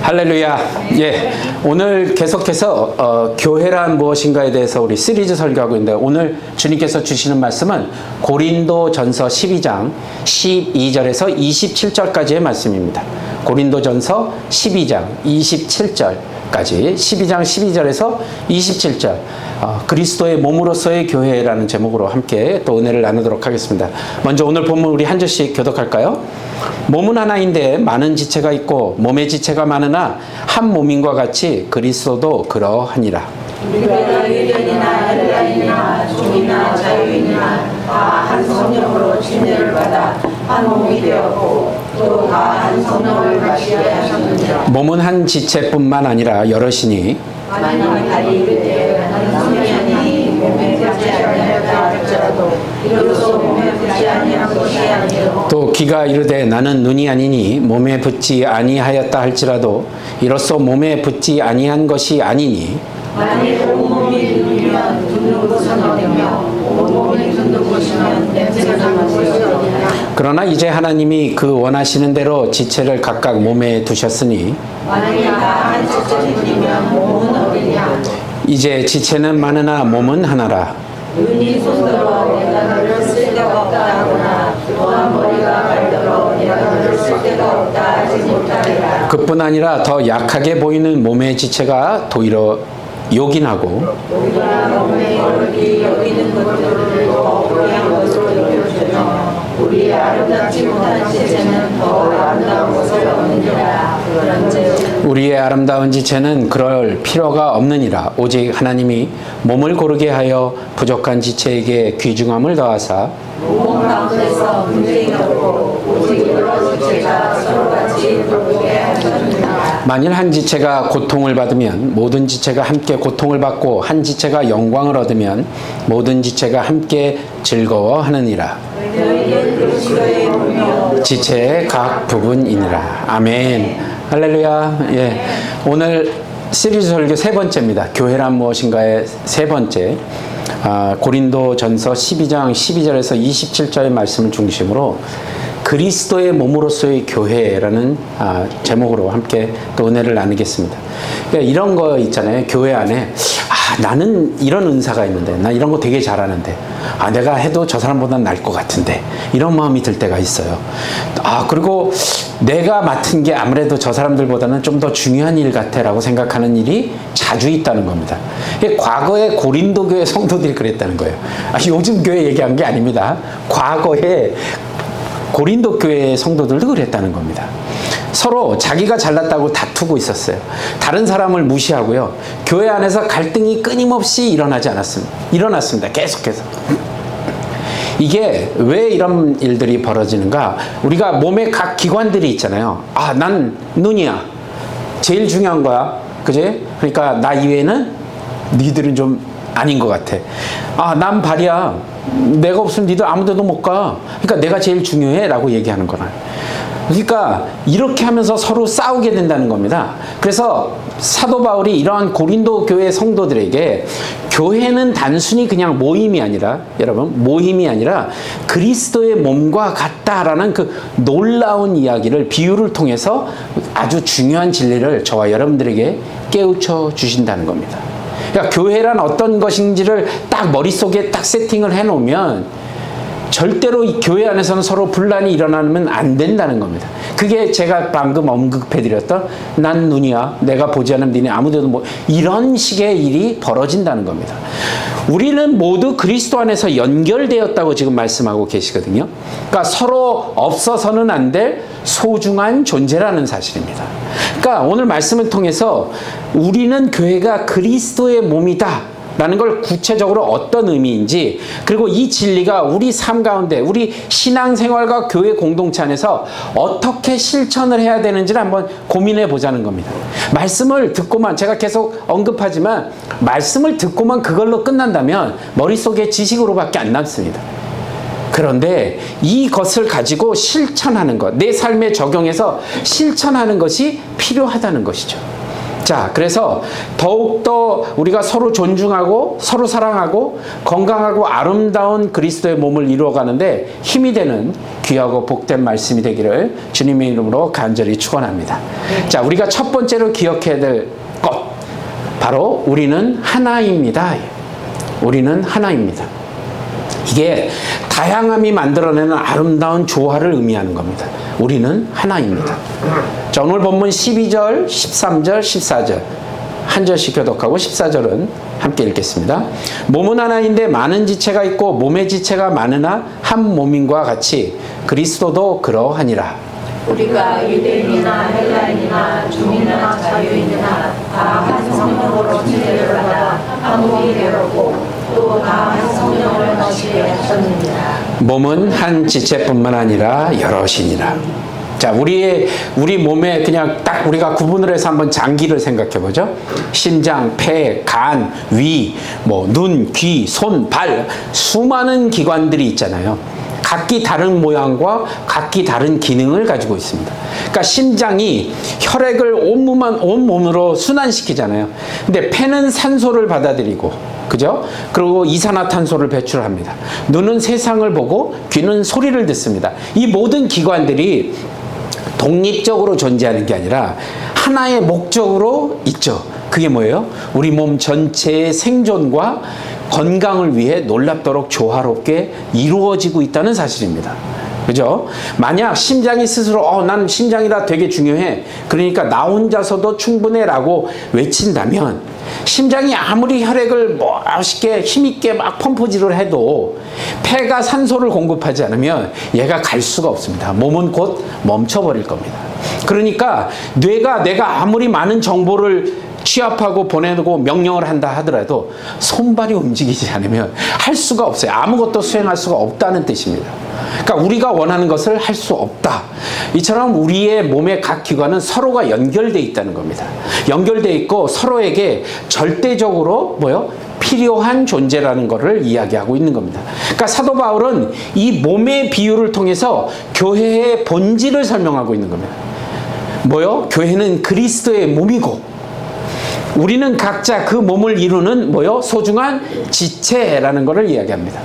할렐루야. 예, 오늘 계속해서 교회란 무엇인가에 대해서 우리 시리즈 설교하고 있는데, 오늘 주님께서 주시는 말씀은 고린도전서 12장 12절에서 27절까지의 말씀입니다. 고린도전서 12장 27절까지 12장 12절에서 27절 그리스도의 몸으로서의 교회라는 제목으로 함께 또 은혜를 나누도록 하겠습니다. 먼저 오늘 본문 우리 한 절씩 교독할까요? 몸은 하나인데 많은 지체가 있고 몸의 지체가 많으나 한 몸인과 같이 그리스도도 그러하니라. 우리가 유대인이나 헬라인이나 종이나 자유인이나 다 한 성령으로 침례를 받아 한 몸이 되었고 또 다 한 성령을 마시게 하셨느니라. 몸은 한 지체뿐만 아니라 여럿이니 만일 다리 이르되 나는 성령이니 몸에 붙지 아니하였다 할지라도 이로써 몸에 붙지 아니한 것이 아니요 또 귀가 이르되 나는 눈이 아니니 몸에 붙지 아니하였다 할지라도 이로써 몸에 붙지 아니한 것이 아니니 만일 온몸이 눈이면 눈은 것은 어디며 온몸이 눈는 것이면 냄새가 나는 것이 어디냐. 그러나 이제 하나님이 그 원하시는 대로 지체를 각각 몸에 두셨으니 만일 다 한 지체뿐이면 몸은 어디냐. 이제 지체는 많으나 몸은 하나라. 눈이 손들어 내가 너를 쓸 데가 없다 하거나 또한 머리가 발들어 내가 너를 쓸 데가 없다 하지 못하리라. 그뿐 아니라 더 약하게 보이는 몸의 지체가 도리어 요긴하고 우리가 몸에 여기 여기는 것들을 더 불리한 것으로 여겨주며 우리의 아름답지 못한 지체는 더 아름다운 것을 얻느니라. 그런즉 우리의 아름다운 지체는 그럴 필요가 없느니라. 오직 하나님이 몸을 고르게 하여 부족한 지체에게 귀중함을 더하사 몸 가운데서 분쟁이 없고 오직 여러 지체가 서로같이 돌보게 하셨느니라. 만일 한 지체가 고통을 받으면 모든 지체가 함께 고통을 받고 한 지체가 영광을 얻으면 모든 지체가 함께 즐거워하느니라. 너희는 그리스도의 몸이요 지체의 각 부분이니라. 아멘. 할렐루야. 예. 오늘 시리즈 설교 세 번째입니다. 교회란 무엇인가의 세 번째. 고린도전서 12장 12절에서 27절의 말씀을 중심으로 그리스도의 몸으로서의 교회라는 제목으로 함께 또 은혜를 나누겠습니다. 그러니까 이런 거 있잖아요. 교회 안에 나는 이런 은사가 있는데 나 이런 거 되게 잘하는데 내가 해도 저 사람보다는 나을 것 같은데 이런 마음이 들 때가 있어요. 그리고 내가 맡은 게 아무래도 저 사람들보다는 좀 더 중요한 일 같아라고 생각하는 일이 자주 있다는 겁니다. 과거에 고린도 교회 성도들이 그랬다는 거예요. 요즘 교회 얘기한 게 아닙니다. 과거에 고린도 교회 성도들도 그랬다는 겁니다. 서로 자기가 잘났다고 다투고 있었어요. 다른 사람을 무시하고요. 교회 안에서 갈등이 끊임없이 일어났습니다. 계속해서. 이게 왜 이런 일들이 벌어지는가? 우리가 몸의 각 기관들이 있잖아요. 난 눈이야. 제일 중요한 거야. 그지? 그러니까 나 이외에는 니들은 좀 아닌 것 같아. 난 발이야. 내가 없으면 니들 아무 데도 못 가. 그러니까 내가 제일 중요해 라고 얘기하는 거라. 그러니까 이렇게 하면서 서로 싸우게 된다는 겁니다. 그래서 사도 바울이 이러한 고린도 교회 성도들에게 교회는 단순히 그냥 모임이 아니라, 여러분, 모임이 아니라 그리스도의 몸과 같다라는 그 놀라운 이야기를, 비유를 통해서 아주 중요한 진리를 저와 여러분들에게 깨우쳐 주신다는 겁니다. 그러니까 교회란 어떤 것인지를 딱 머릿속에 딱 세팅을 해놓으면 절대로 이 교회 안에서는 서로 분란이 일어나면 안 된다는 겁니다. 그게 제가 방금 언급해드렸던 난 눈이야. 내가 보지 않으면 니네 아무데도 이런 식의 일이 벌어진다는 겁니다. 우리는 모두 그리스도 안에서 연결되었다고 지금 말씀하고 계시거든요. 그러니까 서로 없어서는 안 될 소중한 존재라는 사실입니다. 그러니까 오늘 말씀을 통해서 우리는 교회가 그리스도의 몸이다 라는 걸 구체적으로 어떤 의미인지, 그리고 이 진리가 우리 삶 가운데, 우리 신앙생활과 교회 공동체 안에서 어떻게 실천을 해야 되는지를 한번 고민해 보자는 겁니다. 말씀을 듣고만, 제가 계속 언급하지만 말씀을 듣고만 그걸로 끝난다면 머릿속에 지식으로밖에 안 남습니다. 그런데 이것을 가지고 실천하는 것, 내 삶에 적용해서 실천하는 것이 필요하다는 것이죠. 자, 그래서 더욱더 우리가 서로 존중하고 서로 사랑하고 건강하고 아름다운 그리스도의 몸을 이루어가는데 힘이 되는 귀하고 복된 말씀이 되기를 주님의 이름으로 간절히 축원합니다. 자, 우리가 첫 번째로 기억해야 될 것, 바로 우리는 하나입니다. 우리는 하나입니다. 이게 다양함이 만들어내는 아름다운 조화를 의미하는 겁니다. 우리는 하나입니다. 자, 오늘 본문 12절, 13절, 14절 한 절씩 교독하고 14절은 함께 읽겠습니다. 몸은 하나인데 많은 지체가 있고 몸의 지체가 많으나 한 몸인과 같이 그리스도도 그러하니라. 우리가 유대인이나 헬라인이나 종이나 자유인이나 다 한 성령으로 진리를 받아 한 몸이 되었고 또 다 한 성령을 마시게 하셨느니라. 몸은 한 지체뿐만 아니라 여럿이니라. 자, 우리 몸에 그냥 딱 우리가 구분을 해서 한번 장기를 생각해 보죠. 심장, 폐, 간, 위, 눈, 귀, 손, 발, 수많은 기관들이 있잖아요. 각기 다른 모양과 각기 다른 기능을 가지고 있습니다. 그러니까 심장이 혈액을 온 몸으로 순환시키잖아요. 근데 폐는 산소를 받아들이고, 그죠? 그리고 이산화탄소를 배출합니다. 눈은 세상을 보고 귀는 소리를 듣습니다. 이 모든 기관들이 독립적으로 존재하는 게 아니라 하나의 목적으로 있죠. 그게 뭐예요? 우리 몸 전체의 생존과 건강을 위해 놀랍도록 조화롭게 이루어지고 있다는 사실입니다. 그죠? 만약 심장이 스스로 난 심장이라 되게 중요해, 그러니까 나 혼자서도 충분해 라고 외친다면 심장이 아무리 혈액을 멋있게 힘있게 막 펌프질을 해도 폐가 산소를 공급하지 않으면 얘가 갈 수가 없습니다. 몸은 곧 멈춰버릴 겁니다. 그러니까 뇌가 내가 아무리 많은 정보를 취합하고 보내고 명령을 한다 하더라도 손발이 움직이지 않으면 할 수가 없어요. 아무것도 수행할 수가 없다는 뜻입니다. 그러니까 우리가 원하는 것을 할 수 없다. 이처럼 우리의 몸의 각 기관은 서로가 연결되어 있다는 겁니다. 연결되어 있고 서로에게 절대적으로 필요한 존재라는 것을 이야기하고 있는 겁니다. 그러니까 사도 바울은 이 몸의 비유를 통해서 교회의 본질을 설명하고 있는 겁니다. 교회는 그리스도의 몸이고 우리는 각자 그 몸을 이루는 소중한 지체라는 것을 이야기합니다.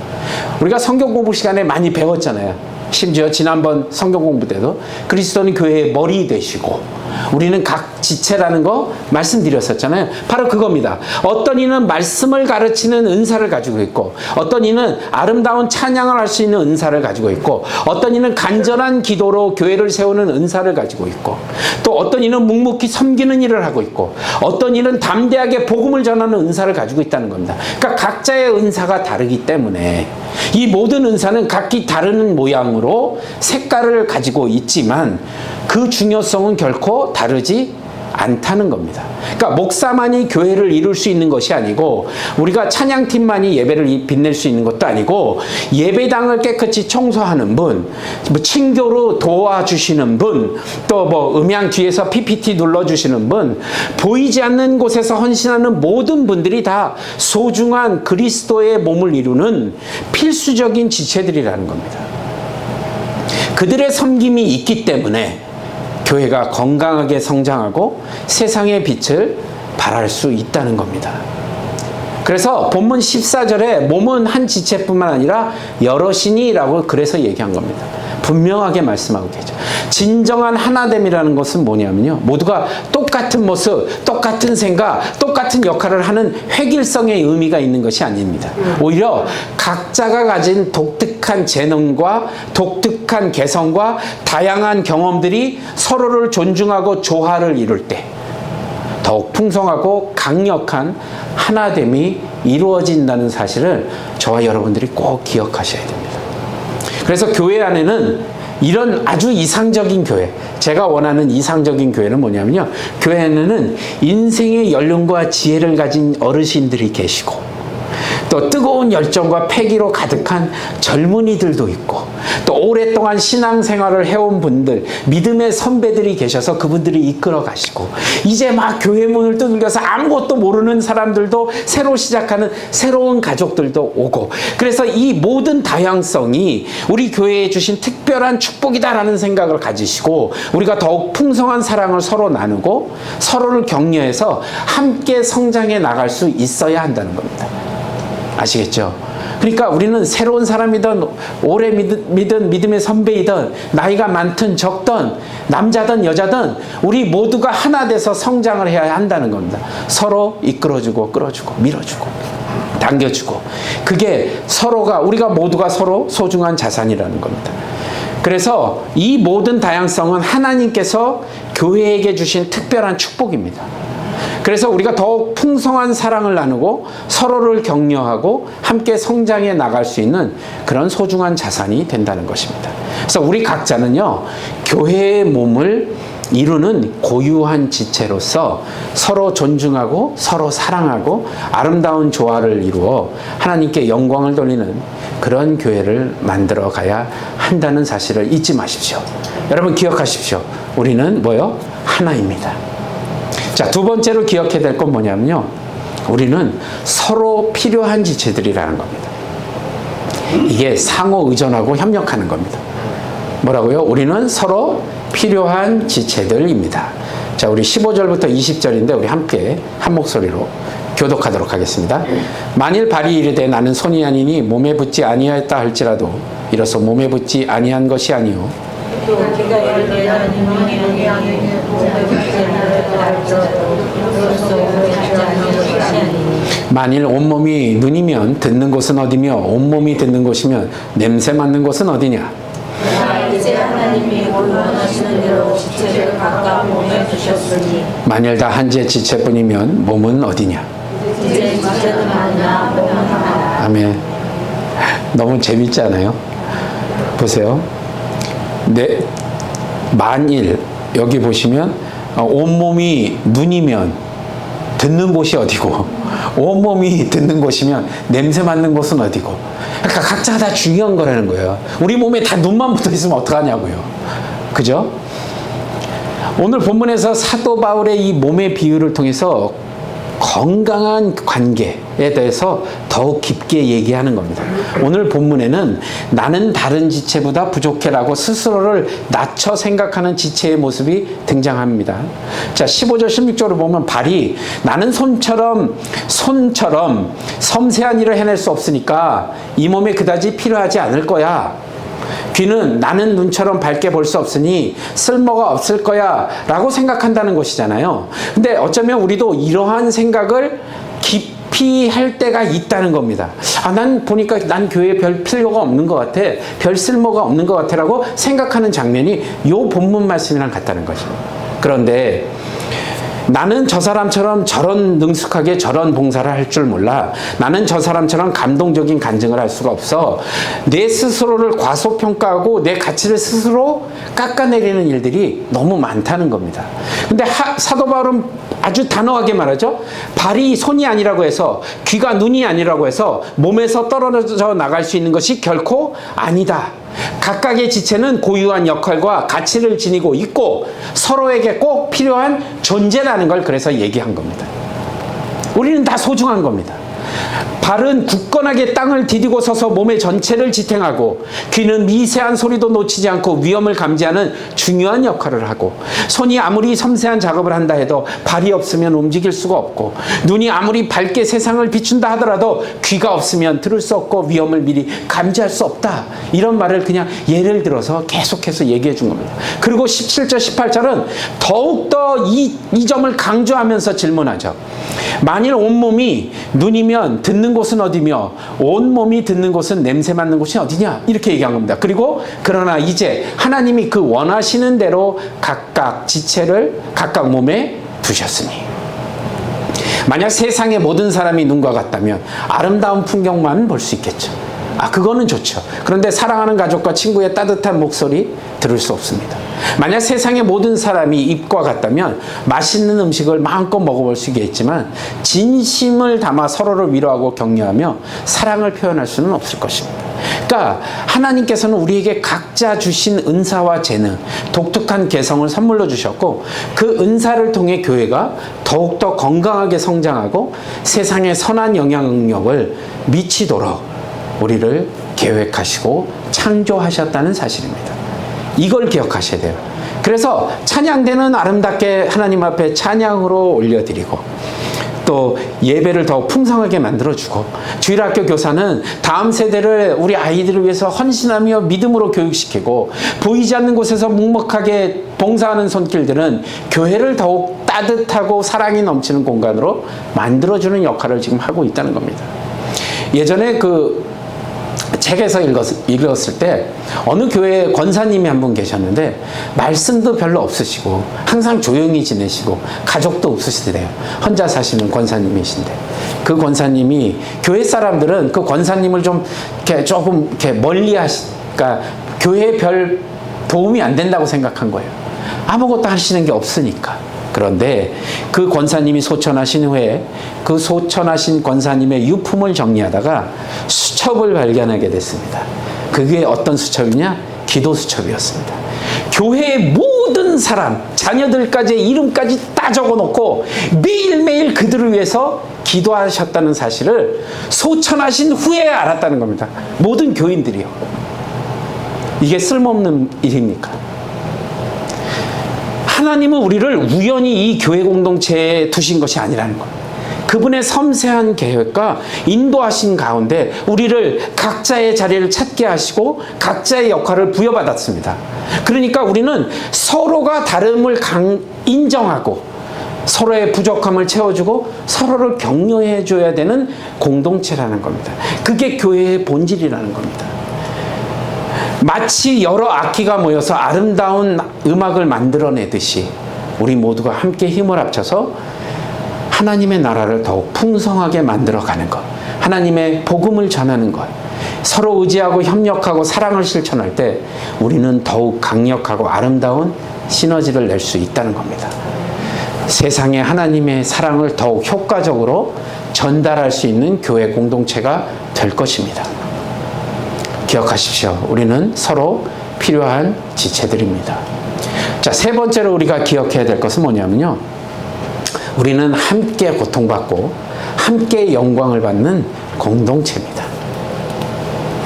우리가 성경 공부 시간에 많이 배웠잖아요. 심지어 지난번 성경 공부 때도 그리스도는 교회의 머리 되시고 우리는 각 지체라는 거 말씀드렸었잖아요. 바로 그겁니다. 어떤 이는 말씀을 가르치는 은사를 가지고 있고, 어떤 이는 아름다운 찬양을 할 수 있는 은사를 가지고 있고, 어떤 이는 간절한 기도로 교회를 세우는 은사를 가지고 있고, 또 어떤 이는 묵묵히 섬기는 일을 하고 있고, 어떤 이는 담대하게 복음을 전하는 은사를 가지고 있다는 겁니다. 그러니까 각자의 은사가 다르기 때문에 이 모든 은사는 각기 다른 모양으로 색깔을 가지고 있지만 그 중요성은 결코 다르지 않다는 겁니다. 그러니까 목사만이 교회를 이룰 수 있는 것이 아니고, 우리가 찬양팀만이 예배를 빛낼 수 있는 것도 아니고, 예배당을 깨끗이 청소하는 분, 친교로 도와주시는 분, 또 음향 뒤에서 PPT 눌러주시는 분, 보이지 않는 곳에서 헌신하는 모든 분들이 다 소중한 그리스도의 몸을 이루는 필수적인 지체들이라는 겁니다. 그들의 섬김이 있기 때문에 교회가 건강하게 성장하고 세상의 빛을 발할 수 있다는 겁니다. 그래서 본문 14절에 몸은 한 지체뿐만 아니라 여럿이니라고 그래서 얘기한 겁니다. 분명하게 말씀하고 계죠. 진정한 하나됨이라는 것은 뭐냐면요, 모두가 똑같은 모습, 똑같은 생각, 똑같은 역할을 하는 획일성의 의미가 있는 것이 아닙니다. 오히려 각자가 가진 독특한 재능과 독특한 개성과 다양한 경험들이 서로를 존중하고 조화를 이룰 때 더욱 풍성하고 강력한 하나됨이 이루어진다는 사실을 저와 여러분들이 꼭 기억하셔야 됩니다. 그래서 교회 안에는 이런 아주 이상적인 교회, 제가 원하는 이상적인 교회는 뭐냐면요, 교회에는 인생의 연륜과 지혜를 가진 어르신들이 계시고, 또 뜨거운 열정과 패기로 가득한 젊은이들도 있고, 또 오랫동안 신앙생활을 해온 분들, 믿음의 선배들이 계셔서 그분들이 이끌어 가시고, 이제 막 교회 문을 두들겨서 아무것도 모르는 사람들도 새로 시작하는 새로운 가족들도 오고, 그래서 이 모든 다양성이 우리 교회에 주신 특별 특별한 축복이다라는 생각을 가지시고 우리가 더욱 풍성한 사랑을 서로 나누고 서로를 격려해서 함께 성장해 나갈 수 있어야 한다는 겁니다. 아시겠죠? 그러니까 우리는 새로운 사람이든 오래 믿은 믿음의 선배이든 나이가 많든 적든 남자든 여자든 우리 모두가 하나 돼서 성장을 해야 한다는 겁니다. 서로 이끌어주고 끌어주고 밀어주고 당겨주고 그게 우리가 모두가 서로 소중한 자산이라는 겁니다. 그래서 이 모든 다양성은 하나님께서 교회에게 주신 특별한 축복입니다. 그래서 우리가 더욱 풍성한 사랑을 나누고 서로를 격려하고 함께 성장해 나갈 수 있는 그런 소중한 자산이 된다는 것입니다. 그래서 우리 각자는요, 교회의 몸을 이루는 고유한 지체로서 서로 존중하고 서로 사랑하고 아름다운 조화를 이루어 하나님께 영광을 돌리는 그런 교회를 만들어 가야 한다는 사실을 잊지 마십시오. 여러분 기억하십시오. 우리는 뭐요? 하나입니다. 자, 두 번째로 기억해야 될 건 뭐냐면요. 우리는 서로 필요한 지체들이라는 겁니다. 이게 상호 의존하고 협력하는 겁니다. 뭐라고요? 우리는 서로 필요한 지체들입니다. 자, 우리 15절부터 20절인데 우리 함께 한 목소리로 교독하도록 하겠습니다. 만일 발이 이르되 나는 손이 아니니 몸에 붙지 아니하였다 할지라도 이로써 몸에 붙지 아니한 것이 아니요 또 기가 이르되 나는 눈이 아니니 몸에 붙지 아니하였다 할지라도 이로써 몸에 붙지 아니한 것이 아니니 만일 온몸이 눈이면 듣는 곳은 어디며 온몸이 듣는 곳이면 냄새 맡는 곳은 어디냐? 이제 하나님이 원하시는 대로 지체를 각각 몸에 두셨으니 만일 다 한지의 지체뿐이면 몸은 어디냐? 이제 지체는 하나 몸은 하나. 아멘. 너무 재밌지 않아요? 보세요. 만일 여기 보시면 온몸이 눈이면 듣는 곳이 어디고 온몸이 듣는 곳이면 냄새 맡는 곳은 어디고 그러니까 각자가 다 중요한 거라는 거예요. 우리 몸에 다 눈만 붙어 있으면 어떡하냐고요. 그죠? 오늘 본문에서 사도 바울의 이 몸의 비유를 통해서 건강한 관계에 대해서 더욱 깊게 얘기하는 겁니다. 오늘 본문에는 나는 다른 지체보다 부족해라고 스스로를 낮춰 생각하는 지체의 모습이 등장합니다. 자, 15절 16절을 보면 발이 나는 손처럼 섬세한 일을 해낼 수 없으니까 이 몸에 그다지 필요하지 않을 거야. 귀는 나는 눈처럼 밝게 볼 수 없으니 쓸모가 없을 거야 라고 생각한다는 것이잖아요. 근데 어쩌면 우리도 이러한 생각을 깊이 할 때가 있다는 겁니다. 난 보니까 난 교회에 별 필요가 없는 것 같아, 별 쓸모가 없는 것 같아 라고 생각하는 장면이 이 본문 말씀이랑 같다는 거죠. 그런데 나는 저 사람처럼 저런 능숙하게 저런 봉사를 할 줄 몰라. 나는 저 사람처럼 감동적인 간증을 할 수가 없어. 내 스스로를 과소평가하고 내 가치를 스스로 깎아내리는 일들이 너무 많다는 겁니다. 근데 사도 바울은 아주 단호하게 말하죠. 발이 손이 아니라고 해서 귀가 눈이 아니라고 해서 몸에서 떨어져 나갈 수 있는 것이 결코 아니다. 각각의 지체는 고유한 역할과 가치를 지니고 있고 서로에게 꼭 필요한 존재라는 걸 그래서 얘기한 겁니다. 우리는 다 소중한 겁니다. 발은 굳건하게 땅을 디디고 서서 몸의 전체를 지탱하고 귀는 미세한 소리도 놓치지 않고 위험을 감지하는 중요한 역할을 하고 손이 아무리 섬세한 작업을 한다 해도 발이 없으면 움직일 수가 없고 눈이 아무리 밝게 세상을 비춘다 하더라도 귀가 없으면 들을 수 없고 위험을 미리 감지할 수 없다. 이런 말을 그냥 예를 들어서 계속해서 얘기해 준 겁니다. 그리고 17절 18절은 더욱더 이 점을 강조하면서 질문하죠. 만일 온몸이 눈이면 듣는 곳은 어디며 온몸이 듣는 곳은 냄새 맡는 곳이 어디냐 이렇게 얘기한 겁니다. 그리고 그러나 이제 하나님이 그 원하시는 대로 각각 지체를 각각 몸에 두셨으니 만약 세상의 모든 사람이 눈과 같다면 아름다운 풍경만 볼 수 있겠죠. 그거는 좋죠. 그런데 사랑하는 가족과 친구의 따뜻한 목소리 들을 수 없습니다. 만약 세상의 모든 사람이 입과 같다면 맛있는 음식을 마음껏 먹어볼 수 있겠지만 진심을 담아 서로를 위로하고 격려하며 사랑을 표현할 수는 없을 것입니다. 그러니까 하나님께서는 우리에게 각자 주신 은사와 재능, 독특한 개성을 선물로 주셨고 그 은사를 통해 교회가 더욱더 건강하게 성장하고 세상에 선한 영향력을 미치도록 우리를 계획하시고 창조하셨다는 사실입니다. 이걸 기억하셔야 돼요. 그래서 찬양대는 아름답게 하나님 앞에 찬양으로 올려드리고, 또 예배를 더욱 풍성하게 만들어주고, 주일학교 교사는 다음 세대를 우리 아이들을 위해서 헌신하며 믿음으로 교육시키고, 보이지 않는 곳에서 묵묵하게 봉사하는 손길들은 교회를 더욱 따뜻하고 사랑이 넘치는 공간으로 만들어주는 역할을 지금 하고 있다는 겁니다. 예전에 그 책에서 읽었을 때 어느 교회 권사님이 한 분 계셨는데 말씀도 별로 없으시고 항상 조용히 지내시고 가족도 없으시대요. 혼자 사시는 권사님이신데, 그 권사님이, 교회 사람들은 그 권사님을 좀 이렇게 조금 이렇게 멀리 그러니까 교회에 별 도움이 안 된다고 생각한 거예요. 아무것도 하시는 게 없으니까. 그런데 그 권사님이 소천하신 후에 그 소천하신 권사님의 유품을 정리하다가 수첩을 발견하게 됐습니다. 그게 어떤 수첩이냐? 기도 수첩이었습니다. 교회의 모든 사람, 자녀들까지 이름까지 다 적어놓고 매일매일 그들을 위해서 기도하셨다는 사실을 소천하신 후에 알았다는 겁니다. 모든 교인들이요. 이게 쓸모없는 일입니까? 하나님은 우리를 우연히 이 교회 공동체에 두신 것이 아니라는 거예요. 그분의 섬세한 계획과 인도하신 가운데 우리를 각자의 자리를 찾게 하시고 각자의 역할을 부여받았습니다. 그러니까 우리는 서로가 다름을 인정하고 서로의 부족함을 채워주고 서로를 격려해 줘야 되는 공동체라는 겁니다. 그게 교회의 본질이라는 겁니다. 마치 여러 악기가 모여서 아름다운 음악을 만들어내듯이 우리 모두가 함께 힘을 합쳐서 하나님의 나라를 더욱 풍성하게 만들어가는 것, 하나님의 복음을 전하는 것, 서로 의지하고 협력하고 사랑을 실천할 때 우리는 더욱 강력하고 아름다운 시너지를 낼 수 있다는 겁니다. 세상에 하나님의 사랑을 더욱 효과적으로 전달할 수 있는 교회 공동체가 될 것입니다. 기억하십시오. 우리는 서로 필요한 지체들입니다. 자, 세 번째로 우리가 기억해야 될 것은 뭐냐면요, 우리는 함께 고통받고 함께 영광을 받는 공동체입니다.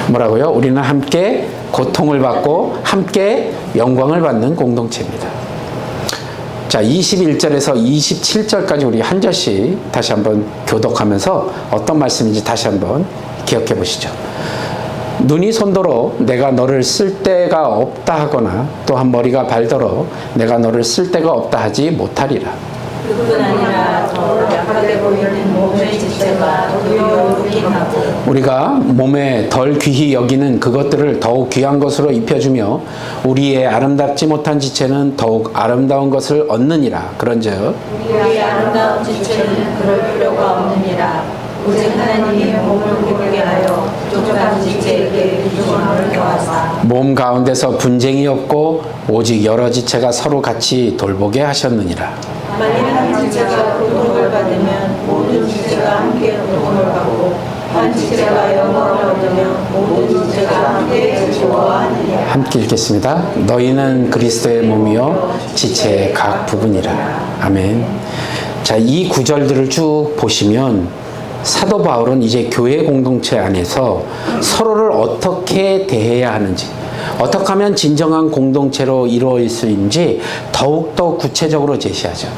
뭐라고요? 우리는 함께 고통을 받고 함께 영광을 받는 공동체입니다. 자, 21절에서 27절까지 우리 한 절씩 다시 한번 교독하면서 어떤 말씀인지 다시 한번 기억해 보시죠. 눈이 손더러 내가 너를 쓸 데가 없다 하거나 또한 머리가 발더러 내가 너를 쓸 데가 없다 하지 못하리라. 그뿐 아니라 더 약하게 보이는 몸의 지체가 두려우긴 하고, 우리가 몸에 덜 귀히 여기는 그것들을 더욱 귀한 것으로 입혀주며 우리의 아름답지 못한 지체는 더욱 아름다운 것을 얻느니라. 그런즉 우리의 아름다운 지체는 그럴 필요가 없느니라. 오직 하나님이 몸을 기쁘게 하여 부족한 지체에게 비중함을 더하사 몸 가운데서 분쟁이 없고 오직 여러 지체가 서로 같이 돌보게 하셨느니라. 만일 한 지체가 고통을 받으면 모든 지체가 함께 고통을 받고, 한 지체가 영광을 얻으면 모든 지체가 함께 즐거워하느니라. 함께 읽겠습니다. 너희는 그리스도의 몸이요 지체의 각 부분이라. 아멘. 자, 이 구절들을 쭉 보시면 사도 바울은 이제 교회 공동체 안에서 서로를 어떻게 대해야 하는지, 어떻게 하면 진정한 공동체로 이루어질 수 있는지 더욱더 구체적으로 제시하죠.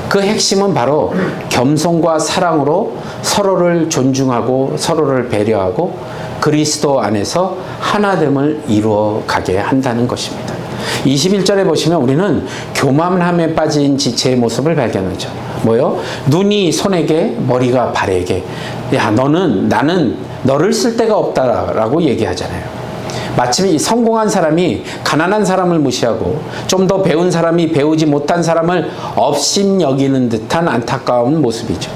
그 핵심은 바로 겸손과 사랑으로 서로를 존중하고 서로를 배려하고 그리스도 안에서 하나됨을 이루어 가게 한다는 것입니다. 21절에 보시면 우리는 교만함에 빠진 지체의 모습을 발견하죠. 뭐요? 눈이 손에게, 머리가 발에게. 야, 나는 너를 쓸 데가 없다라고 얘기하잖아요. 마침 이 성공한 사람이 가난한 사람을 무시하고 좀 더 배운 사람이 배우지 못한 사람을 업신 여기는 듯한 안타까운 모습이죠.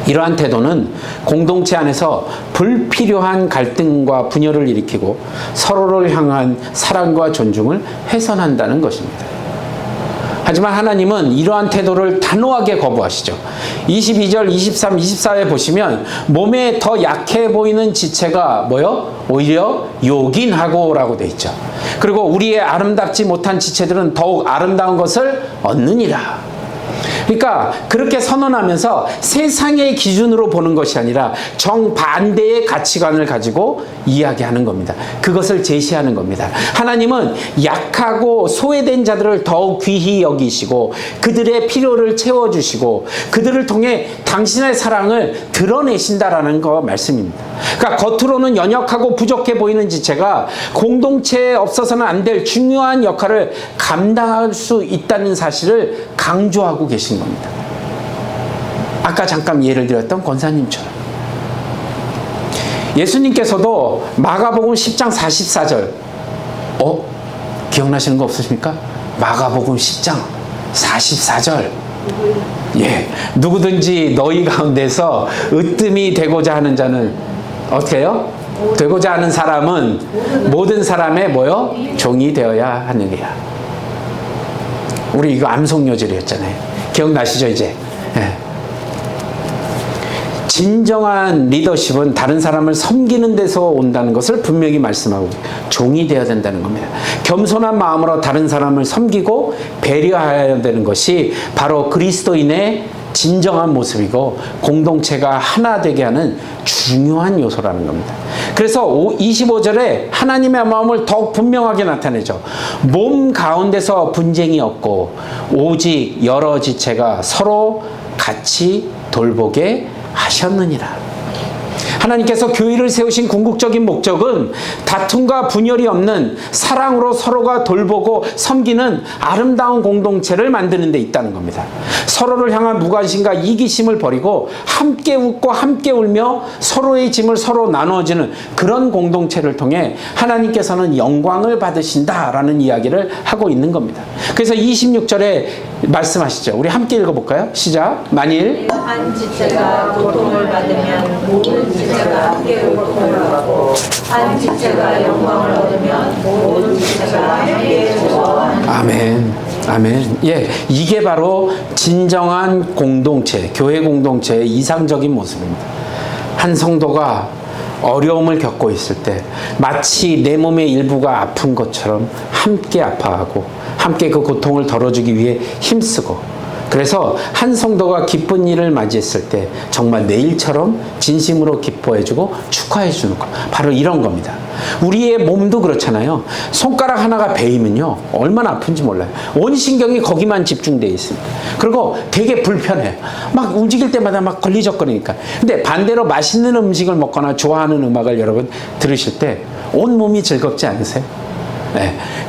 이러한 태도는 공동체 안에서 불필요한 갈등과 분열을 일으키고 서로를 향한 사랑과 존중을 훼손한다는 것입니다. 하지만 하나님은 이러한 태도를 단호하게 거부하시죠. 22절, 23, 24에 보시면 몸에 더 약해 보이는 지체가 뭐요? 오히려 요긴하고 라고 돼 있죠. 그리고 우리의 아름답지 못한 지체들은 더욱 아름다운 것을 얻느니라. 그러니까 그렇게 선언하면서 세상의 기준으로 보는 것이 아니라 정반대의 가치관을 가지고 이야기하는 겁니다. 그것을 제시하는 겁니다. 하나님은 약하고 소외된 자들을 더욱 귀히 여기시고 그들의 필요를 채워주시고 그들을 통해 당신의 사랑을 드러내신다라는 거 말씀입니다. 그러니까 겉으로는 연약하고 부족해 보이는 지체가 공동체에 없어서는 안 될 중요한 역할을 감당할 수 있다는 사실을 강조하고 계신 겁니다. 아까 잠깐 예를 들었던 권사님처럼 예수님께서도 마가복음 10장 44절 기억나시는 거 없으십니까? 마가복음 10장 44절 누구든지 너희 가운데서 으뜸이 되고자 하는 자는 어떻게 해요? 되고자 하는 사람은 모든 사람의 뭐요? 종이 되어야 하느니라. 우리 이거 암송요절이었잖아요. 기억나시죠 이제? 진정한 리더십은 다른 사람을 섬기는 데서 온다는 것을 분명히 말씀하고 종이 되어야 된다는 겁니다. 겸손한 마음으로 다른 사람을 섬기고 배려해야 되는 것이 바로 그리스도인의 진정한 모습이고 공동체가 하나 되게 하는 중요한 요소라는 겁니다. 그래서 25절에 하나님의 마음을 더욱 분명하게 나타내죠. 몸 가운데서 분쟁이 없고 오직 여러 지체가 서로 같이 돌보게 하셨느니라. 하나님께서 교회를 세우신 궁극적인 목적은 다툼과 분열이 없는 사랑으로 서로가 돌보고 섬기는 아름다운 공동체를 만드는 데 있다는 겁니다. 서로를 향한 무관심과 이기심을 버리고 함께 웃고 함께 울며 서로의 짐을 서로 나누어지는 그런 공동체를 통해 하나님께서는 영광을 받으신다라는 이야기를 하고 있는 겁니다. 그래서 26절에 말씀하시죠. 우리 함께 읽어볼까요? 시작. 만일 한 지체가 고통을 받으면 모든 지체가 함께 고통을 받고 한 지체가 영광을 얻으면 모든 지체가 함께 즐거워하는 아멘. 아멘. 이게 바로 진정한 공동체, 교회 공동체의 이상적인 모습입니다. 한 성도가 어려움을 겪고 있을 때 마치 내 몸의 일부가 아픈 것처럼 함께 아파하고 함께 그 고통을 덜어주기 위해 힘쓰고 그래서 한 성도가 기쁜 일을 맞이했을 때 정말 내일처럼 진심으로 기뻐해주고 축하해주는 것. 바로 이런 겁니다. 우리의 몸도 그렇잖아요. 손가락 하나가 베이면요. 얼마나 아픈지 몰라요. 온 신경이 거기만 집중되어 있습니다. 그리고 되게 불편해요. 막 움직일 때마다 막 걸리적거리니까. 근데 반대로 맛있는 음식을 먹거나 좋아하는 음악을 여러분 들으실 때 온 몸이 즐겁지 않으세요?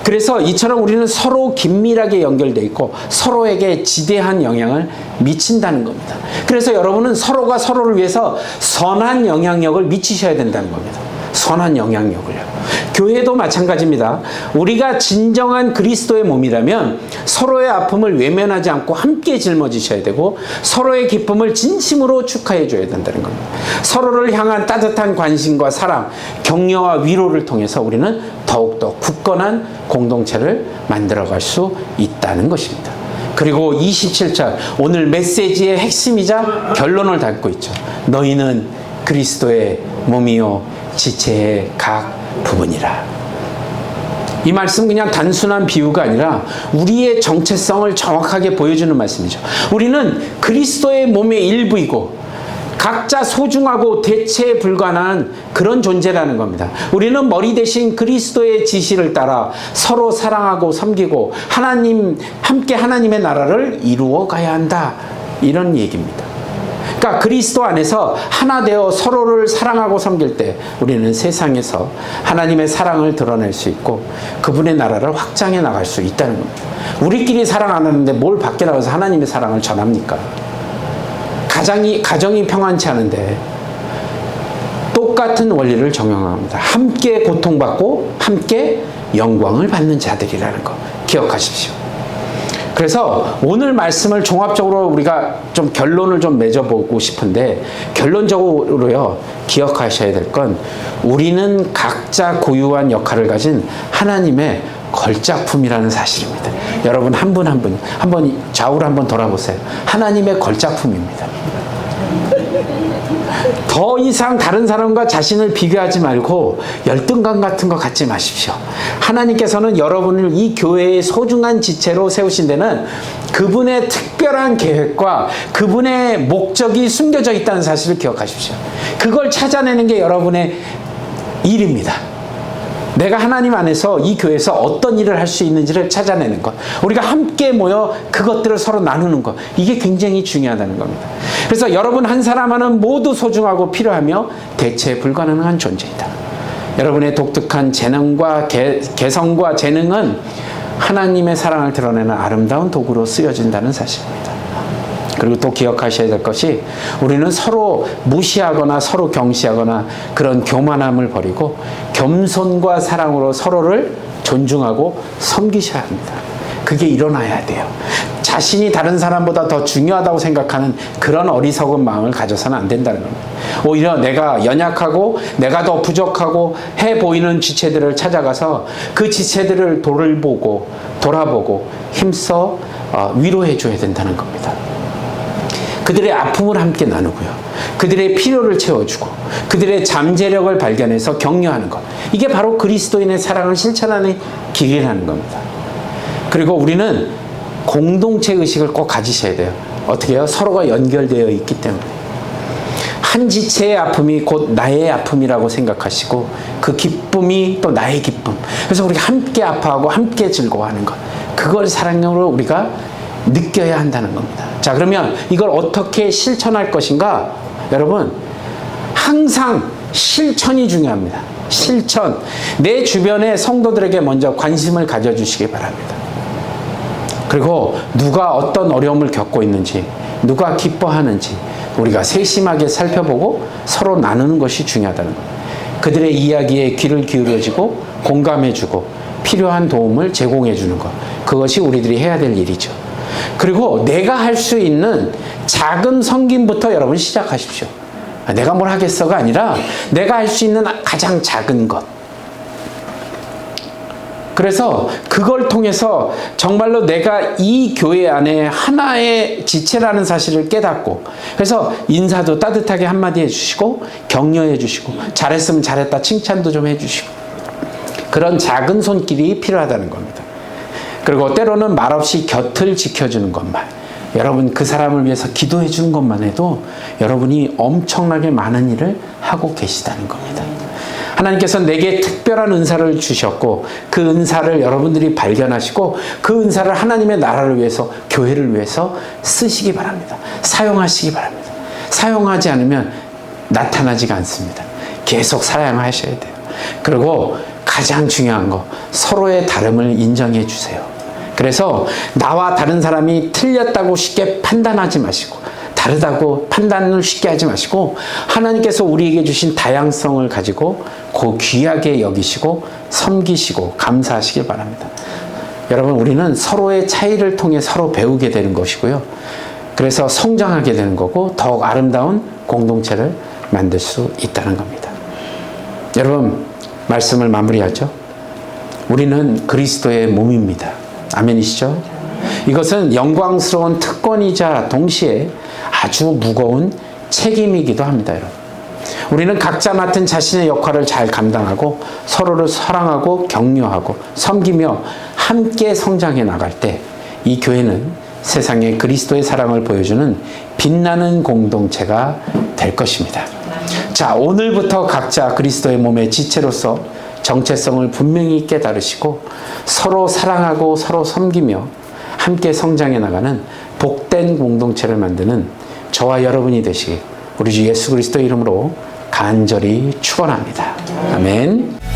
그래서 이처럼 우리는 서로 긴밀하게 연결되어 있고 서로에게 지대한 영향을 미친다는 겁니다. 그래서 여러분은 서로가 서로를 위해서 선한 영향력을 미치셔야 된다는 겁니다. 선한 영향력을요. 교회도 마찬가지입니다. 우리가 진정한 그리스도의 몸이라면 서로의 아픔을 외면하지 않고 함께 짊어지셔야 되고 서로의 기쁨을 진심으로 축하해 줘야 된다는 겁니다. 서로를 향한 따뜻한 관심과 사랑, 격려와 위로를 통해서 우리는 더욱더 굳건한 공동체를 만들어갈 수 있다는 것입니다. 그리고 27절 오늘 메시지의 핵심이자 결론을 담고 있죠. 너희는 그리스도의 몸이요 지체의 각 부분이라. 이 말씀 그냥 단순한 비유가 아니라 우리의 정체성을 정확하게 보여주는 말씀이죠. 우리는 그리스도의 몸의 일부이고 각자 소중하고 대체에 불과한 그런 존재라는 겁니다. 우리는 머리 대신 그리스도의 지시를 따라 서로 사랑하고 섬기고 함께 하나님의 나라를 이루어 가야 한다. 이런 얘기입니다. 그러니까 그리스도 안에서 하나 되어 서로를 사랑하고 섬길 때 우리는 세상에서 하나님의 사랑을 드러낼 수 있고 그분의 나라를 확장해 나갈 수 있다는 겁니다. 우리끼리 사랑 안 하는데 뭘 밖에 나가서 하나님의 사랑을 전합니까? 가정이 평안치 않은데 똑같은 원리를 적용합니다. 함께 고통받고 함께 영광을 받는 자들이라는 거 기억하십시오. 그래서 오늘 말씀을 종합적으로 우리가 좀 결론을 좀 맺어보고 싶은데 결론적으로요 기억하셔야 될 건 우리는 각자 고유한 역할을 가진 하나님의 걸작품이라는 사실입니다. 여러분 한 분 한 분 한번 좌우로 한번 돌아보세요. 하나님의 걸작품입니다. 더 이상 다른 사람과 자신을 비교하지 말고 열등감 같은 거 갖지 마십시오. 하나님께서는 여러분을 이 교회의 소중한 지체로 세우신 데는 그분의 특별한 계획과 그분의 목적이 숨겨져 있다는 사실을 기억하십시오. 그걸 찾아내는 게 여러분의 일입니다. 내가 하나님 안에서 이 교회에서 어떤 일을 할 수 있는지를 찾아내는 것, 우리가 함께 모여 그것들을 서로 나누는 것, 이게 굉장히 중요하다는 겁니다. 그래서 여러분 한 사람 하나는 모두 소중하고 필요하며 대체 불가능한 존재이다. 여러분의 독특한 재능과 개성과 재능은 하나님의 사랑을 드러내는 아름다운 도구로 쓰여진다는 사실입니다. 그리고 또 기억하셔야 될 것이, 우리는 서로 무시하거나 서로 경시하거나 그런 교만함을 버리고 겸손과 사랑으로 서로를 존중하고 섬기셔야 합니다. 그게 일어나야 돼요. 자신이 다른 사람보다 더 중요하다고 생각하는 그런 어리석은 마음을 가져서는 안 된다는 겁니다. 오히려 내가 연약하고 내가 더 부족하고 해 보이는 지체들을 찾아가서 그 지체들을 돌아보고 힘써 위로해 줘야 된다는 겁니다. 그들의 아픔을 함께 나누고요. 그들의 필요를 채워주고 그들의 잠재력을 발견해서 격려하는 것. 이게 바로 그리스도인의 사랑을 실천하는 길이라는 겁니다. 그리고 우리는 공동체 의식을 꼭 가지셔야 돼요. 어떻게 해요? 서로가 연결되어 있기 때문에. 한 지체의 아픔이 곧 나의 아픔이라고 생각하시고 그 기쁨이 또 나의 기쁨. 그래서 우리가 함께 아파하고 함께 즐거워하는 것. 그걸 사랑으로 우리가 느껴야 한다는 겁니다. 자, 그러면 이걸 어떻게 실천할 것인가? 여러분, 항상 실천이 중요합니다. 실천. 내 주변의 성도들에게 먼저 관심을 가져주시기 바랍니다. 그리고 누가 어떤 어려움을 겪고 있는지, 누가 기뻐하는지 우리가 세심하게 살펴보고 서로 나누는 것이 중요하다는 겁니다. 그들의 이야기에 귀를 기울여주고 공감해주고 필요한 도움을 제공해주는 것. 그것이 우리들이 해야 될 일이죠. 그리고 내가 할 수 있는 작은 섬김부터 여러분 시작하십시오. 내가 뭘 하겠어가 아니라 내가 할 수 있는 가장 작은 것. 그래서 그걸 통해서 정말로 내가 이 교회 안에 하나의 지체라는 사실을 깨닫고, 그래서 인사도 따뜻하게 한마디 해주시고 격려해 주시고 잘했으면 잘했다 칭찬도 좀 해주시고, 그런 작은 손길이 필요하다는 겁니다. 그리고 때로는 말없이 곁을 지켜주는 것만, 여러분 그 사람을 위해서 기도해 주는 것만 해도 여러분이 엄청나게 많은 일을 하고 계시다는 겁니다. 하나님께서 내게 특별한 은사를 주셨고 그 은사를 여러분들이 발견하시고 그 은사를 하나님의 나라를 위해서, 교회를 위해서 쓰시기 바랍니다. 사용하시기 바랍니다. 사용하지 않으면 나타나지가 않습니다. 계속 사용하셔야 돼요. 그리고 가장 중요한 거, 서로의 다름을 인정해 주세요. 그래서 나와 다른 사람이 틀렸다고 쉽게 판단하지 마시고, 다르다고 판단을 쉽게 하지 마시고, 하나님께서 우리에게 주신 다양성을 가지고 그 귀하게 여기시고 섬기시고 감사하시길 바랍니다. 여러분, 우리는 서로의 차이를 통해 서로 배우게 되는 것이고요. 그래서 성장하게 되는 거고 더욱 아름다운 공동체를 만들 수 있다는 겁니다. 여러분, 말씀을 마무리하죠. 우리는 그리스도의 몸입니다. 아멘이시죠? 이것은 영광스러운 특권이자 동시에 아주 무거운 책임이기도 합니다, 여러분. 우리는 각자 맡은 자신의 역할을 잘 감당하고 서로를 사랑하고 격려하고 섬기며 함께 성장해 나갈 때 이 교회는 세상에 그리스도의 사랑을 보여주는 빛나는 공동체가 될 것입니다. 자, 오늘부터 각자 그리스도의 몸의 지체로서 정체성을 분명히 깨달으시고 서로 사랑하고 서로 섬기며 함께 성장해 나가는 복된 공동체를 만드는 저와 여러분이 되시길 우리 주 예수 그리스도의 이름으로 간절히 축원합니다. 아멘.